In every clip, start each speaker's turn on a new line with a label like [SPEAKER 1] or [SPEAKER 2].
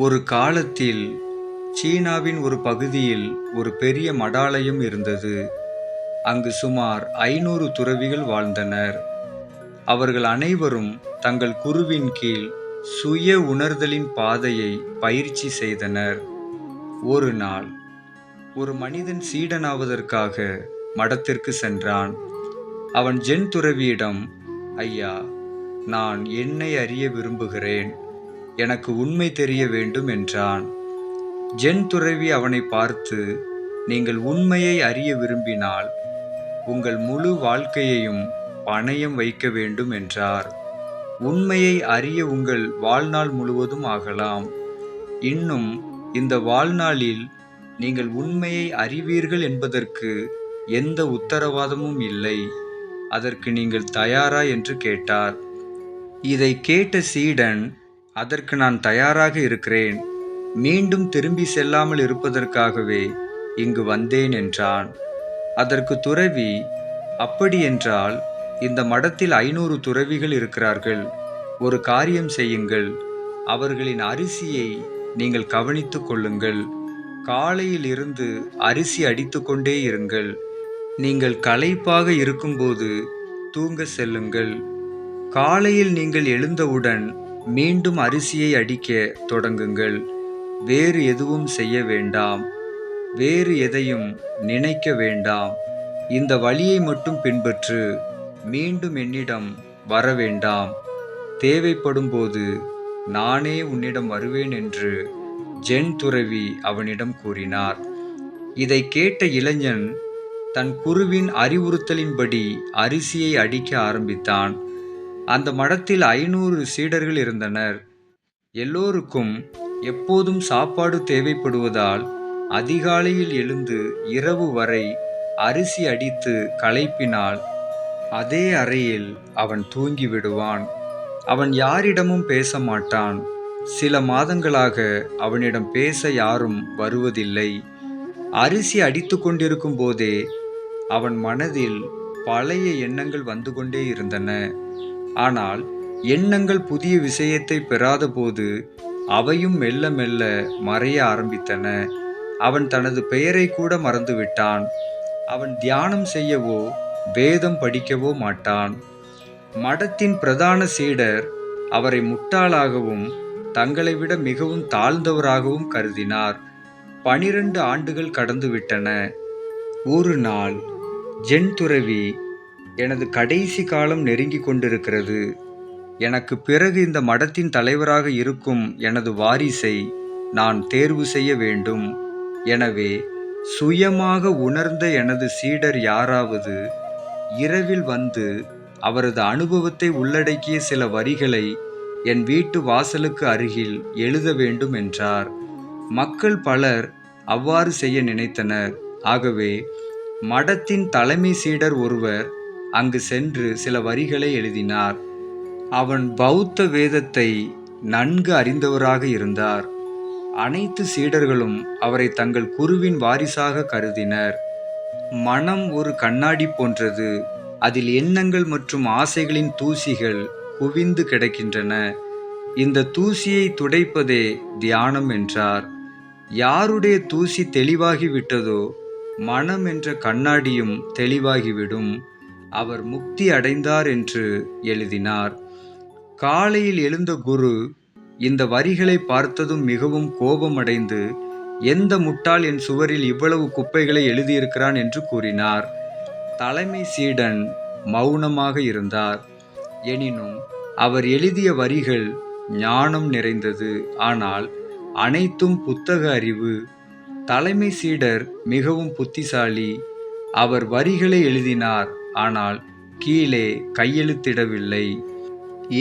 [SPEAKER 1] ஒரு காலத்தில் சீனாவின் ஒரு பகுதியில் ஒரு பெரிய மடாலயம் இருந்தது. அங்கு சுமார் 500 துறவிகள் வாழ்ந்தனர். அவர்கள் அனைவரும் தங்கள் குருவின் கீழ் சுய உணர்தலின் பாதையை பயிற்சி செய்தனர். ஒரு நாள் ஒரு மனிதன் சீடனாவதற்காக மடத்திற்கு சென்றான். அவன் ஜென் துறவியிடம், ஐயா, நான் என்னை அறிய விரும்புகிறேன், எனக்கு உண்மை தெரிய வேண்டும் என்றான். ஜென் துறவி அவனை பார்த்து, நீங்கள் உண்மையை அறிய விரும்பினால் உங்கள் முழு வாழ்க்கையையும் பணயம் வைக்க வேண்டும் என்றார். உண்மையை அறிய உங்கள் வாழ்நாள் முழுவதும் ஆகலாம். இன்னும் இந்த வாழ்நாளில் நீங்கள் உண்மையை அறிவீர்கள் என்பதற்கு எந்த உத்தரவாதமும் இல்லை. அதற்கு நீங்கள் தயாரா என்று கேட்டார். இதை கேட்ட சீடன், அதற்கு நான் தயாராக இருக்கிறேன், மீண்டும் திரும்பி செல்லாமல் இருப்பதற்காகவே இங்கு வந்தேன் என்றான். அதற்கு துறவி, அப்படியென்றால் இந்த மடத்தில் 500 துறவிகள் இருக்கிறார்கள். ஒரு காரியம் செய்யுங்கள், அவர்களின் அரிசியை நீங்கள் கவனித்துக் கொள்ளுங்கள். காலையில் இருந்து அரிசி அடித்து கொண்டே இருங்கள். நீங்கள் களைப்பாக இருக்கும்போது தூங்க செல்லுங்கள். காலையில் நீங்கள் எழுந்தவுடன் மீண்டும் அரிசியை அடிக்க தொடங்குங்கள். வேறு எதுவும் செய்ய வேண்டாம், வேறு எதையும் நினைக்க வேண்டாம். இந்த வழியை மட்டும் பின்பற்று. மீண்டும் என்னிடம் வர வேண்டாம். தேவைப்படும் போது நானே உன்னிடம் வருவேன் என்று ஜென் துறவி அவனிடம் கூறினார். இதை கேட்ட இளைஞன் தன் குருவின் அறிவுறுத்தலின்படி அரிசியை அடிக்க ஆரம்பித்தான். அந்த மடத்தில் 500 சீடர்கள் இருந்தனர். எல்லோருக்கும் எப்போதும் சாப்பாடு தேவைப்படுவதால் அதிகாலையில் எழுந்து இரவு வரை அரிசி அடித்து களைப்பினால் அதே அறையில் அவன் தூங்கி விடுவான். அவன் யாரிடமும் பேச மாட்டான். சில மாதங்களாக அவனிடம் பேச யாரும் வருவதில்லை. அரிசி அடித்து கொண்டிருக்கும் போதே அவன் மனதில் பழைய எண்ணங்கள் வந்து கொண்டே இருந்தன. ஆனால் எண்ணங்கள் புதிய விஷயத்தை பெறாத போது அவையும் மெல்ல மெல்ல மறைய ஆரம்பித்தன. அவன் தனது பெயரை கூட மறந்துவிட்டான். அவன் தியானம் செய்யவோ வேதம் படிக்கவோ மாட்டான். மடத்தின் பிரதான சீடர் அவரை முட்டாளாகவும் தங்களை விட மிகவும் தாழ்ந்தவராகவும் கருதினார். 12 ஆண்டுகள் கடந்துவிட்டன. ஒரு நாள் ஜென் துறவி, எனது கடைசி காலம் நெருங்கி கொண்டிருக்கிறது. எனக்கு பிறகு இந்த மடத்தின் தலைவராக இருக்கும் எனது வாரிசை நான் தேர்வு செய்ய வேண்டும். எனவே சுயமாக உணர்ந்த எனது சீடர் யாராவது இரவில் வந்து அவரது அனுபவத்தை உள்ளடக்கிய சில வரிகளை என் வீட்டு வாசலுக்கு அருகில் எழுத வேண்டும் என்றார். மக்கள் பலர் அவ்வாறு செய்ய நினைத்தனர். ஆகவே மடத்தின் தலைமை சீடர் ஒருவர் அங்கு சென்று சில வரிகளை எழுதினார். அவன் பௌத்த வேதத்தை நன்கு அறிந்தவராக இருந்தார். அனைத்து சீடர்களும் அவரை தங்கள் குருவின் வாரிசாக கருதினர். மனம் ஒரு கண்ணாடி போன்றது. அதில் எண்ணங்கள் மற்றும் ஆசைகளின் தூசிகள் குவிந்து கிடக்கின்றன. இந்த தூசியை துடைப்பதே தியானம் என்றார். யாருடைய தூசி தெளிவாகி விட்டதோ மனம் என்ற கண்ணாடியும் தெளிவாகிவிடும். அவர் முக்தி அடைந்தார் என்று எழுதினார். காலையில் எழுந்த குரு இந்த வரிகளை பார்த்ததும் மிகவும் கோபமடைந்து, எந்த முட்டாள் என் சுவரில் இவ்வளவு குப்பைகளை எழுதியிருக்கிறான் என்று கூறினார். தலைமை சீடன் மௌனமாக இருந்தார். எனினும் அவர் எழுதிய வரிகள் ஞானம் நிறைந்தது. ஆனால் அனைத்தும் புத்தக அறிவு. தலைமை சீடர் மிகவும் புத்திசாலி. அவர் வரிகளை எழுதினார், ஆனால் கீழே கையெழுத்திடவில்லை.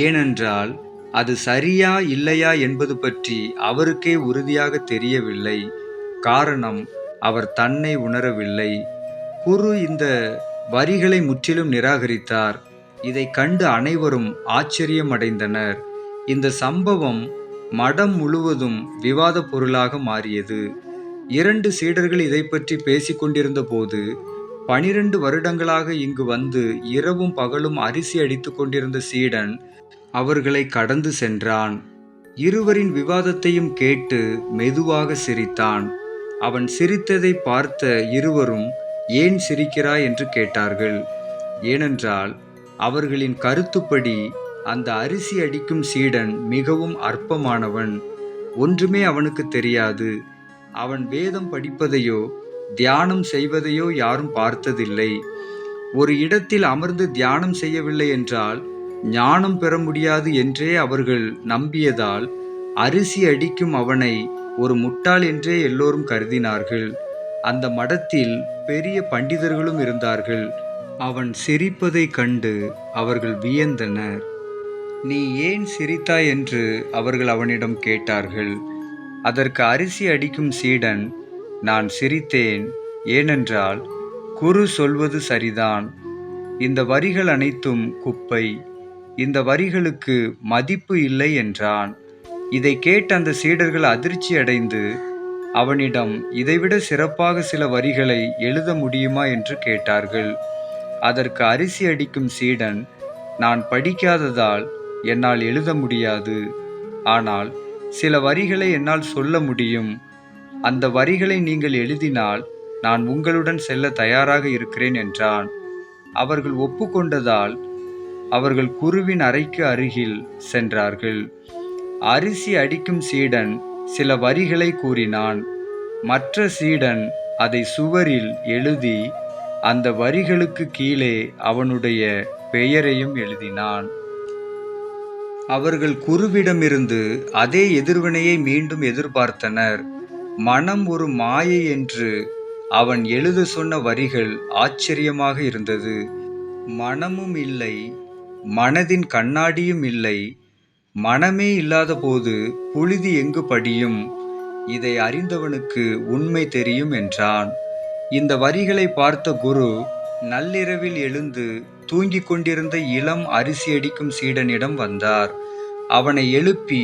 [SPEAKER 1] ஏனென்றால் அது சரியா இல்லையா என்பது பற்றி அவருக்கே உறுதியாக தெரியவில்லை. காரணம், அவர் தன்னை உணரவில்லை. குரு இந்த வரிகளை முற்றிலும் நிராகரித்தார். இதை கண்டு அனைவரும் ஆச்சரியம் அடைந்தனர். இந்த சம்பவம் மடம் முழுவதும் விவாத பொருளாக மாறியது. 2 சீடர்கள் இதை பற்றி பேசிக்கொண்டிருந்த போது 12 வருடங்களாக இங்கு வந்து இரவும் பகலும் அரிசி அடித்து கொண்டிருந்த சீடன் அவர்களை கடந்து சென்றான். இருவரின் விவாதத்தையும் கேட்டு மெதுவாக சிரித்தான். அவன் சிரித்ததை பார்த்த இருவரும், ஏன் சிரிக்கிறாய் என்று கேட்டார்கள். ஏனென்றால் அவர்களின் கருத்துப்படி அந்த அரிசி அடிக்கும் சீடன் மிகவும் அற்பமானவன். ஒன்றுமே அவனுக்கு தெரியாது. அவன் வேதம் படிப்பதையோ தியானம் செய்வதையோ யாரும் பார்த்ததில்லை. ஒரு இடத்தில் அமர்ந்து தியானம் செய்யவில்லை என்றால் ஞானம் பெற முடியாது என்றே அவர்கள் நம்பியதால் அரிசி அடிக்கும் அவனை ஒரு முட்டாள் என்றே எல்லோரும் கருதினார்கள். அந்த மடத்தில் பெரிய பண்டிதர்களும் இருந்தார்கள். அவன் சிரிப்பதை கண்டு அவர்கள் வியந்தனர். நீ ஏன் சிரித்தாய் என்று அவர்கள் அவனிடம் கேட்டார்கள். அதற்கு அரிசி அடிக்கும் சீடன், நான் சிரித்தேன், ஏனென்றால் குரு சொல்வது சரிதான். இந்த வரிகள் அனைத்தும் குப்பை. இந்த வரிகளுக்கு மதிப்பு இல்லை என்றான். இதை கேட்ட அந்த சீடர்கள் அதிர்ச்சி அடைந்து அவனிடம் இதைவிட சிறப்பாக சில வரிகளை எழுத முடியுமா என்று கேட்டார்கள். அதற்கு அரிசி அடிக்கும் சீடன், நான் படிக்காததால் என்னால் எழுத முடியாது. ஆனால் சில வரிகளை என்னால் சொல்ல முடியும். அந்த வரிகளை நீங்கள் எழுதினால் நான் உங்களுடன் செல்ல தயாராக இருக்கிறேன் என்றான். அவர்கள் ஒப்புக்கொண்டதால் அவர்கள் குருவின் அறைக்கு அருகில் சென்றார்கள். அரிசி அடிக்கும் சீடன் சில வரிகளை கூறினான். மற்ற சீடன் அதை சுவரில் எழுதி அந்த வரிகளுக்கு கீழே அவனுடைய பெயரையும் எழுதினான். அவர்கள் குருவிடமிருந்து அதே எதிர்வினையை மீண்டும் எதிர்பார்த்தனர். மனம் ஒரு மாயை என்று அவன் எழுத சொன்ன வரிகள் ஆச்சரியமாக இருந்தது. மனமும் இல்லை, மனதின் கண்ணாடியும் இல்லை. மனமே இல்லாத போது புழுதி எங்கு படியும்? இதை அறிந்தவனுக்கு உண்மை தெரியும் என்றான். இந்த வரிகளை பார்த்த குரு நள்ளிரவில் எழுந்து தூங்கிக் கொண்டிருந்த இளம் அரிசி அடிக்கும் சீடனிடம் வந்தார். அவனை எழுப்பி,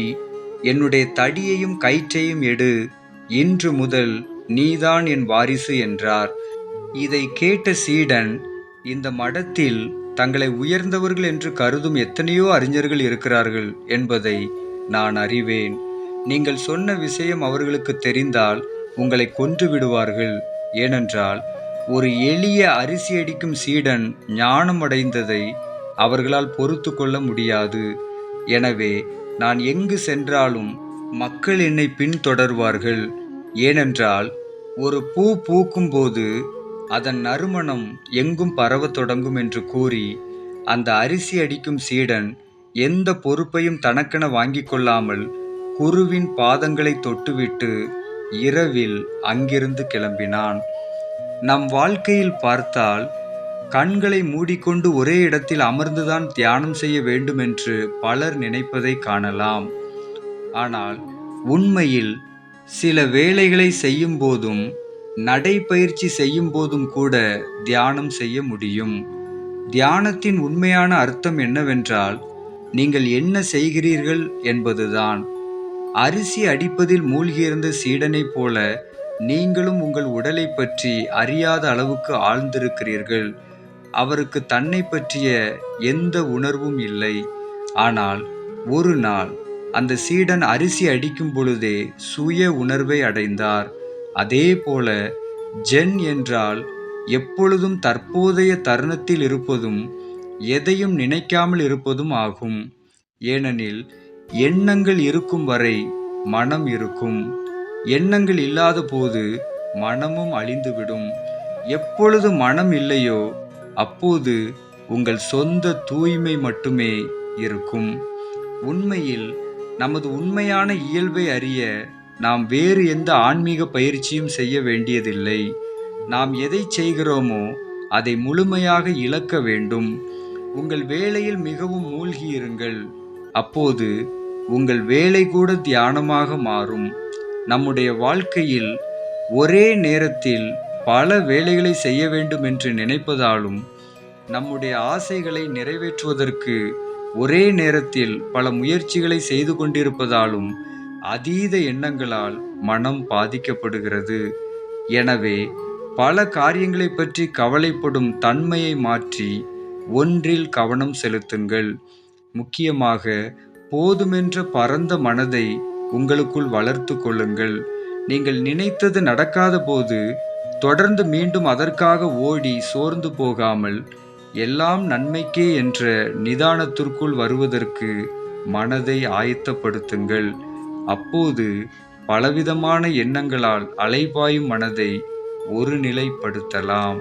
[SPEAKER 1] என்னுடைய தடியையும் கயிற்றையும் எடு, இன்று முதல் நீதான் என் வாரிசு என்றார். இதை கேட்ட சீடன், இந்த மடத்தில் தங்களை உயர்ந்தவர்கள் என்று கருதும் எத்தனையோ அறிஞர்கள் இருக்கிறார்கள் என்பதை நான் அறிவேன். நீங்கள் சொன்ன விஷயம் அவர்களுக்கு தெரிந்தால் உங்களை கொன்று விடுவார்கள். ஏனென்றால் ஒரு எளிய அரிசி அடிக்கும் சீடன் ஞானம் அடைந்ததை அவர்களால் பொறுத்து கொள்ள முடியாது. எனவே நான் எங்கு சென்றாலும் மக்கள் என்னை பின்தொடர்வார்கள். ஏனென்றால் ஒரு பூ பூக்கும் போது அதன் நறுமணம் எங்கும் பரவத் தொடங்கும் என்று கூறி அந்த அரிசி அடிக்கும் சீடன் எந்த பொறுப்பையும் தனக்கென வாங்கிக் கொள்ளாமல் குருவின் பாதங்களை தொட்டுவிட்டு இரவில் அங்கிருந்து கிளம்பினான். நம் வாழ்க்கையில் பார்த்தால் கண்களை மூடிக்கொண்டு ஒரே இடத்தில் அமர்ந்துதான் தியானம் செய்ய வேண்டும் என்று பலர் நினைப்பதை காணலாம். ஆனால் உண்மையில் சில வேலைகளை செய்யும் போதும் நடைப்பயிற்சி செய்யும் போதும் கூட தியானம் செய்ய முடியும். தியானத்தின் உண்மையான அர்த்தம் என்னவென்றால், நீங்கள் என்ன செய்கிறீர்கள் என்பதுதான். அரிசி அடிப்பதில் மூழ்கியிருந்த சீடனைப் போல நீங்களும் உங்கள் உடலை பற்றி அறியாத அளவுக்கு ஆழ்ந்திருக்கிறீர்கள். அவருக்கு தன்னை பற்றிய எந்த உணர்வும் இல்லை. ஆனால் ஒரு நாள் அந்த சீடன் அரிசி அடிக்கும் பொழுதே சுய உணர்வை அடைந்தார். அதே போல ஜென் என்றால் எப்பொழுதும் தற்போதைய தருணத்தில் இருப்பதும் எதையும் நினைக்காமல் இருப்பதும் ஆகும். ஏனெனில் எண்ணங்கள் இருக்கும் வரை மனம் இருக்கும். எண்ணங்கள் இல்லாத போது மனமும் அழிந்துவிடும். எப்பொழுது மனம் இல்லையோ அப்போது உங்கள் சொந்த தூய்மை மட்டுமே இருக்கும். உண்மையில் நமது உண்மையான இயல்பை அறிய நாம் வேறு எந்த ஆன்மீக பயிற்சியும் செய்ய வேண்டியதில்லை. நாம் எதை செய்கிறோமோ அதை முழுமையாக இழக்க வேண்டும். உங்கள் வேலையில் மிகவும் மூழ்கியிருங்கள். அப்போது உங்கள் வேலை கூட தியானமாக மாறும். நம்முடைய வாழ்க்கையில் ஒரே நேரத்தில் பல வேலைகளை செய்ய வேண்டும் என்று நினைப்பதாலும், நம்முடைய ஆசைகளை நிறைவேற்றுவதற்கு ஒரே நேரத்தில் பல முயற்சிகளை செய்து கொண்டிருப்பதாலும் அதீத எண்ணங்களால் மனம் பாதிக்கப்படுகிறது. எனவே பல காரியங்களை பற்றி கவலைப்படும் தன்மையை மாற்றி ஒன்றில் கவனம் செலுத்துங்கள். முக்கியமாக போதுமென்ற பரந்த மனதை உங்களுக்குள் வளர்த்து கொள்ளுங்கள். நீங்கள் நினைத்தது நடக்காத போது தொடர்ந்து மீண்டும் அதற்காக ஓடி சோர்ந்து போகாமல், எல்லாம் நன்மைக்கே என்ற நிதானத்திற்குள் வருவதற்கு மனதை ஆயத்தப்படுத்துங்கள். அப்போது பலவிதமான எண்ணங்களால் அலைபாயும் மனதை ஒருநிலைப்படுத்தலாம்.